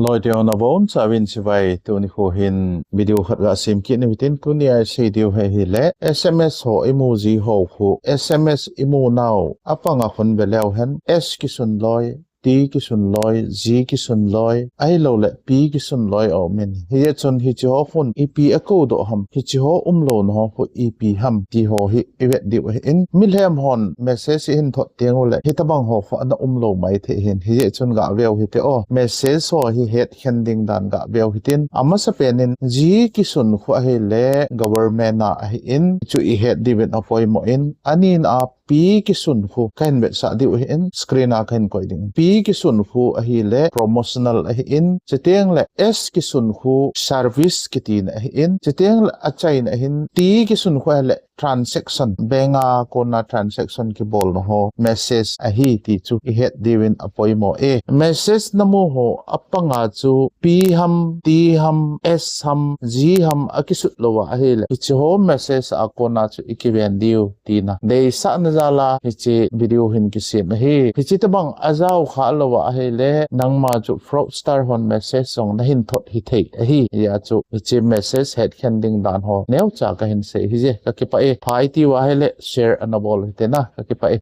ลอยเดียวนะบอนสาวินสิไวตัวนี้เขาเห็นวิดีโอขัดกับซิมคิดในวิดีโอตัวนี้ไอซีเดียวให้เห็นและ SMS โหอิโมจิโหคู SMS อิโมนาวอ่ะปังอ่ะคนเบลล์เห็น S กิสุนลอยT กิสุนลอย G กิสุนลอยไอเราเละ P กิสุนลอยเอาเมนเฮียจนฮิจิฮอคน EP เอ็กโคดอหัมฮิจิฮอโลนฮอคน EP หัมที่ฮอฮิเอเวดดิวเห็นมิลเลมฮอนเมสเซจอินทอดเตียงเละฮิตบังฮอคนอันโลไม่เทเห็นเฮียจนกะเวลฮิตโอเมสเซจฮอฮิเฮดเคนดิงดันกะเวลฮิตินอามาสเปนิน G กิสุนขัวฮิเละ government นะฮินจูอีเฮดดิเวนอพอยโมอินอันนี้นะP กิสุนคูกันเบสดิวเห็นสกรีนอากันก่อยดิ่ง P กิสุนคูอหิเล promotional อหินจะเตียงเล S กิสุนคู service กิตีนอหินจะเตียงเลอัจฉัยนอหิน T กิสุนคูเล transaction เบงาโกนา transaction กิบอลโฮ message อหิติจูอิเฮดดิวินอพอยโมmessage นโมโฮอัปปังอาจู P ฮัม T ฮัม S ฮัม G ฮัมอกิสุดโลวะอหิเลอิจโฮ message อาโกนาจูอิกิเวนดิวตีนะเดย์สันZala hichi video hin kisim hi hichi tabang azau kha lawa hi le nangma chu fraudster hon message song na hin thot hi thei hi ya chu hichi message hetkhen ding dan ho neu cha ka hin se hi je ka ki pa e phai ti wa hi le share anabol te na ka ki pa e